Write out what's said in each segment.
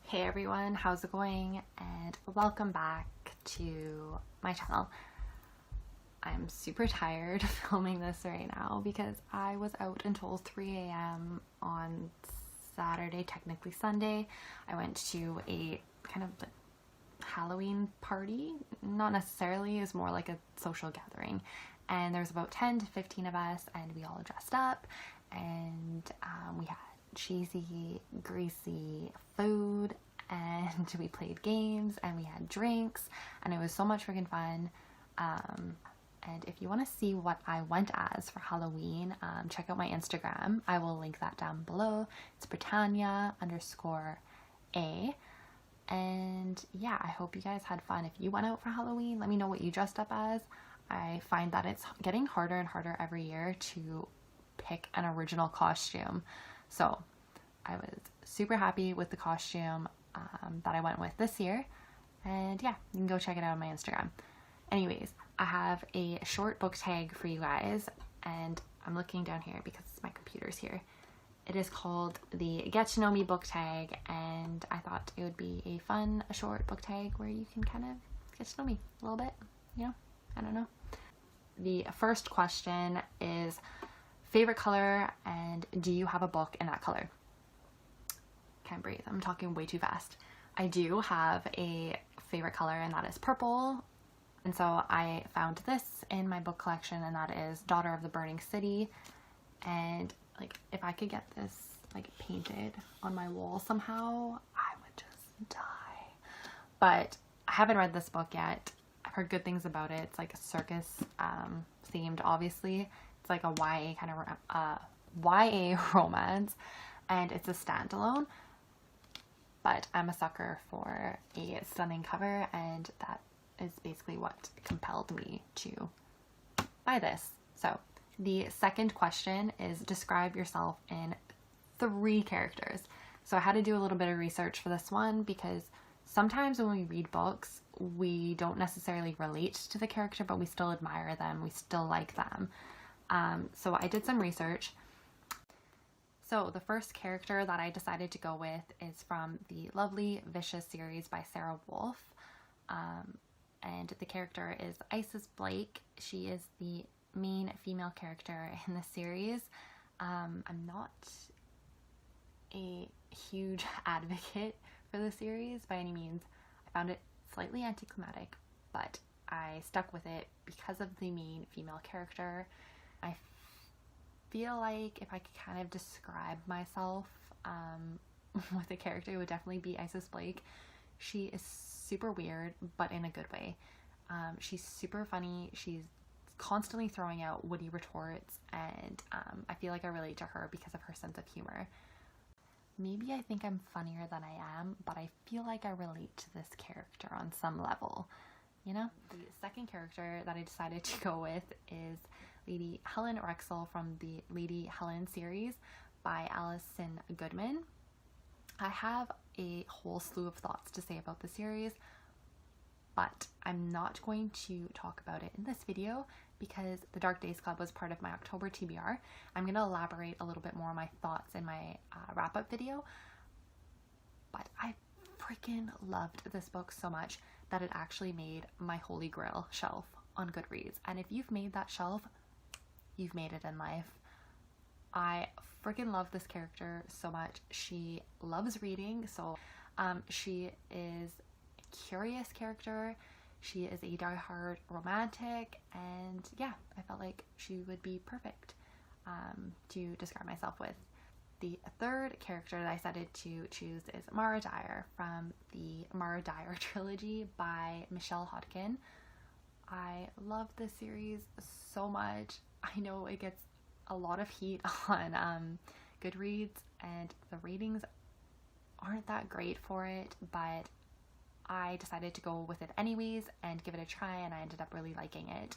Hey everyone, how's it going? And welcome back to my channel. I'm super tired of filming this right now because I was out until 3 a.m. on Saturday, technically Sunday. I went to a kind of Halloween party, not necessarily, it was more like a social gathering. And there's about 10 to 15 of us and we all dressed up and we had cheesy, greasy food and we played games and we had drinks and it was so much freaking fun. And if you want to see what I went as for Halloween, check out my Instagram. I will link that down below. It's Brittania_A. And yeah, I hope you guys had fun. If you went out for Halloween, let me know what you dressed up as. I find that it's getting harder and harder every year to pick an original costume. So I was super happy with the costume that I went with this year. And yeah, you can go check it out on my Instagram. Anyways, I have a short book tag for you guys, and I'm looking down here because my computer's here. It is called the Get to Know Me book tag, and I thought it would be a fun, short book tag where you can kind of get to know me a little bit, you know? I don't know. The first question is favorite color, and do you have a book in that color? Can't breathe. I'm talking way too fast. I do have a favorite color, and that is purple. And so I found this in my book collection, and that is Daughter of the Burning City. And like, if I could get this like painted on my wall somehow, I would just die. But I haven't read this book yet. I've heard good things about it. It's like a circus themed, obviously. It's like a YA kind of YA romance, and it's a standalone. But I'm a sucker for a stunning cover, and that is basically what compelled me to buy this. So the second question is describe yourself in 3 characters. So I had to do a little bit of research for this one because sometimes when we read books, we don't necessarily relate to the character, but we still admire them, we still like them. So I did some research. So the first character that I decided to go with is from the Lovely Vicious series by Sarah Wolfe. And the character is Isis Blake. She is the main female character in the series. I'm not a huge advocate for the series by any means. I found it slightly anticlimactic, but I stuck with it because of the main female character. I feel like if I could kind of describe myself with a character, it would definitely be Isis Blake. She is super weird, but in a good way. She's super funny. She's constantly throwing out witty retorts, and I feel like I relate to her because of her sense of humor. Maybe I think I'm funnier than I am, but I feel like I relate to this character on some level, you know? The second character that I decided to go with is Lady Helen Rexel from the Lady Helen series by Alison Goodman. I have a whole slew of thoughts to say about the series, but I'm not going to talk about it in this video because the Dark Days Club was part of my October TBR. I'm going to elaborate a little bit more on my thoughts in my wrap-up video, but I freaking loved this book so much that it actually made my holy grail shelf on Goodreads. And if you've made that shelf, you've made it in life. I freaking love this character so much. She loves reading, so she is a curious character. She is a diehard romantic, and yeah, I felt like she would be perfect to describe myself with. The third character that I decided to choose is Mara Dyer from the Mara Dyer trilogy by Michelle Hodkin. I love this series so much. I know it gets a lot of heat on Goodreads, and the ratings aren't that great for it, but I decided to go with it anyways and give it a try, and I ended up really liking it.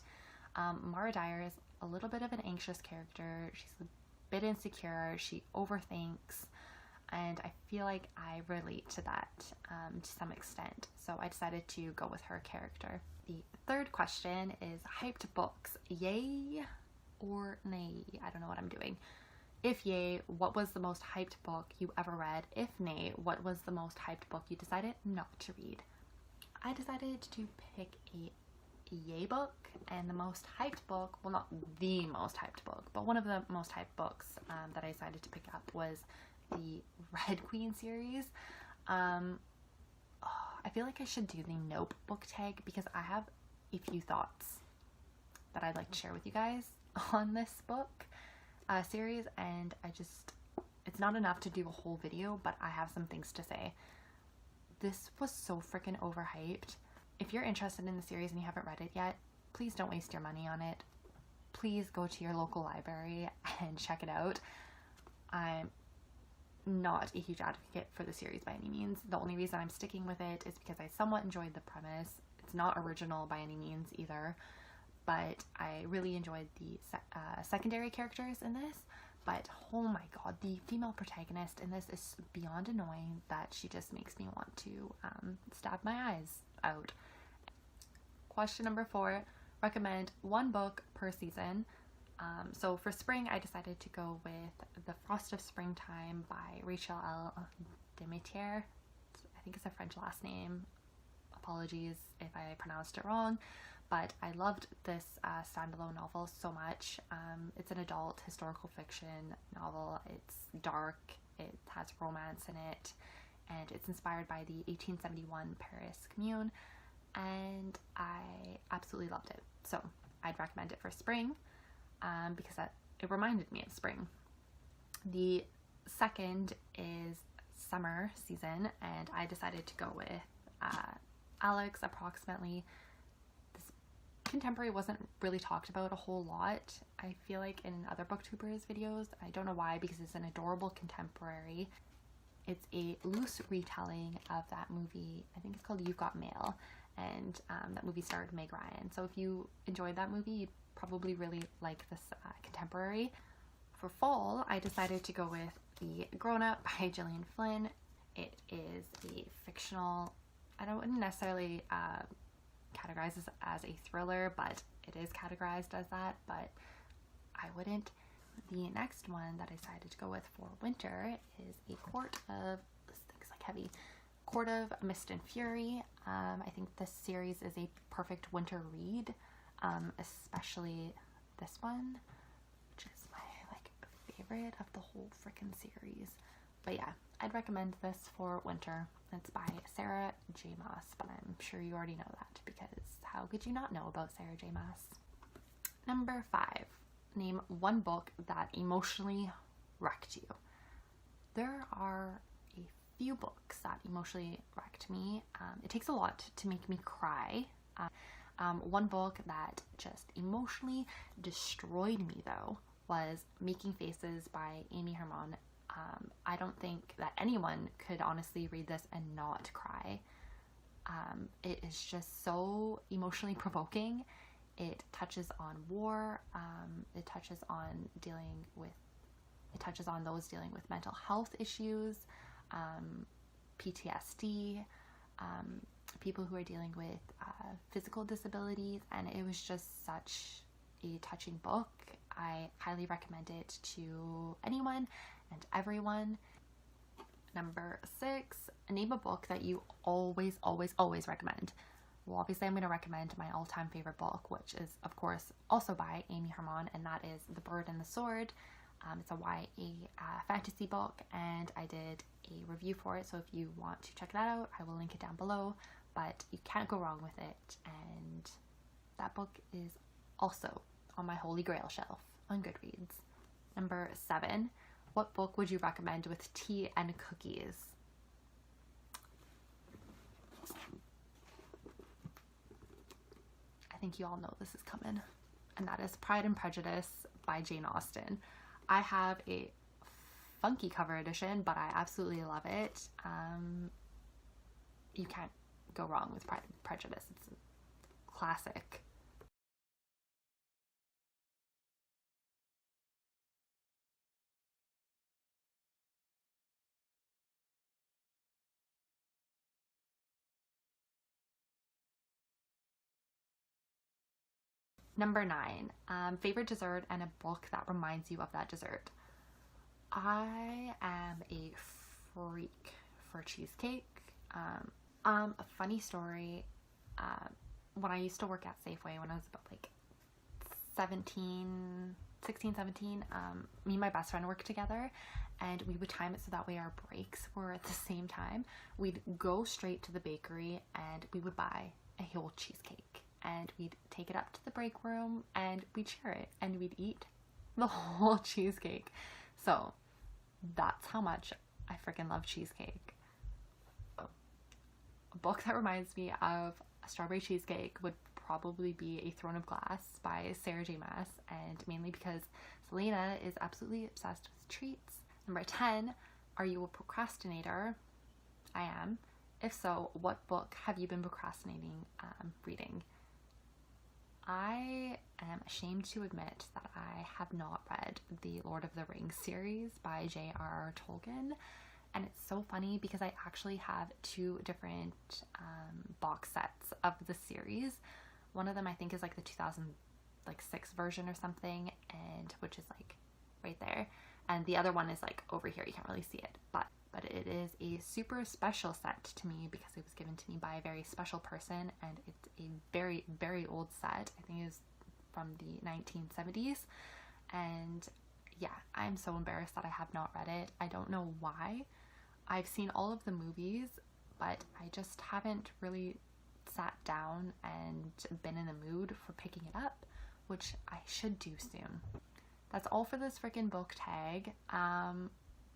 Mara Dyer is a little bit of an anxious character. She's a bit insecure, she overthinks, and I feel like I relate to that to some extent, so I decided to go with her character. The third question is hyped books, yay or nay? I don't know what I'm doing. If yay, what was the most hyped book you ever read? If nay, what was the most hyped book you decided not to read? I decided to pick a yay book, and the most hyped book, well, not the most hyped book, but one of the most hyped books that I decided to pick up was the Red Queen series. I feel like I should do the Nope book tag because I have a few thoughts that I'd like to share with you guys on this book series, and it's not enough to do a whole video, but I have some things to say. This was so freaking overhyped. If you're interested in the series and you haven't read it yet, please don't waste your money on it. Please go to your local library and check it out. I'm not a huge advocate for the series by any means. The only reason I'm sticking with it is because I somewhat enjoyed the premise. It's not original by any means either, but I really enjoyed the secondary characters in this. But oh my god, the female protagonist in this is beyond annoying that she just makes me want to stab my eyes out. Question number 4, recommend one book per season. So for spring, I decided to go with The Frost of Springtime by Rachel L. Demetier. I think it's a French last name. Apologies if I pronounced it wrong, but I loved this standalone novel so much. It's an adult historical fiction novel. It's dark, it has romance in it, and it's inspired by the 1871 Paris Commune, and I absolutely loved it. So I'd recommend it for spring because it reminded me of spring. The second is summer season, and I decided to go with Alex Approximately. This contemporary wasn't really talked about a whole lot, I feel like, in other booktubers videos. I don't know why, because it's an adorable contemporary. It's a loose retelling of that movie. I think it's called You've Got Mail, and that movie starred Meg Ryan. So if you enjoyed that movie, you'd probably really like this contemporary. For fall, I decided to go with The Grown Up by Gillian Flynn. It is a fictional, I wouldn't necessarily categorize this as a thriller, but it is categorized as that, but I wouldn't. The next one that I decided to go with for winter is this thing's like heavy, Court of Mist and Fury. I think this series is a perfect winter read, especially this one, which is my favorite of the whole freaking series. But yeah, I'd recommend this for winter. It's by Sarah J. Maas, but I'm sure you already know that because how could you not know about Sarah J. Maas? Number 5, name one book that emotionally wrecked you. There are a few books that emotionally wrecked me. It takes a lot to make me cry. One book that just emotionally destroyed me though was Making Faces by Amy Herman. I don't think that anyone could honestly read this and not cry. It is just so emotionally provoking. It touches on war. It touches on those dealing with mental health issues, PTSD, people who are dealing with physical disabilities, and it was just such a touching book. I highly recommend it to anyone and everyone. Number 6, name a book that you always recommend. Well, obviously I'm going to recommend my all-time favorite book, which is of course also by Amy Herman, and that is The Bird and the Sword. It's a YA fantasy book, and I did a review for it, so if you want to check that out, I will link it down below, but you can't go wrong with it, and that book is also on my holy grail shelf on Goodreads. Number 7, what book would you recommend with tea and cookies? I think you all know this is coming, and that is Pride and Prejudice by Jane Austen. I have a funky cover edition, but I absolutely love it. You can't go wrong with Pride and Prejudice. It's a classic. Number 9, favorite dessert and a book that reminds you of that dessert. I am a freak for cheesecake. A funny story, when I used to work at Safeway when I was about like 16, 17, me and my best friend worked together, and we would time it so that way our breaks were at the same time. We'd go straight to the bakery and we would buy a whole cheesecake, and we'd take it up to the break room and we'd share it and we'd eat the whole cheesecake. So that's how much I freaking love cheesecake. A book that reminds me of a strawberry cheesecake would probably be A Throne of Glass by Sarah J Maas, and mainly because Selena is absolutely obsessed with treats. Number 10, are you a procrastinator? I am. If so, what book have you been procrastinating reading? I am ashamed to admit that I have not read the Lord of the Rings series by J.R.R. Tolkien. And it's so funny because I actually have 2 different box sets of the series. One of them I think is like the 2006 version or something, and which is like right there. And the other one is like over here. You can't really see it, but it is a super special set to me because it was given to me by a very special person, and it's a very, very old set. I think it was from the 1970s. And yeah, I'm so embarrassed that I have not read it. I don't know why. I've seen all of the movies, but I just haven't really sat down and been in the mood for picking it up, which I should do soon. That's all for this freaking book tag.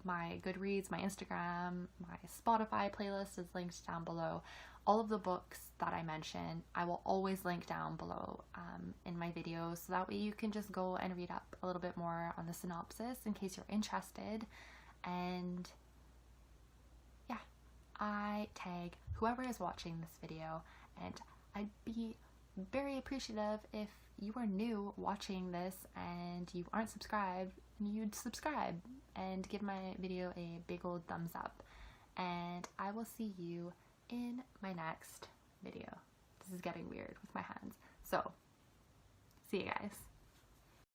My Goodreads, my Instagram, my Spotify playlist is linked down below. All of the books that I mention, I will always link down below in my videos, so that way you can just go and read up a little bit more on the synopsis in case you're interested. And yeah, I tag whoever is watching this video, and I'd be very appreciative if you are new watching this and you aren't subscribed, you'd subscribe and give my video a big old thumbs up. And I will see you in my next video. This is getting weird with my hands. So, see you guys.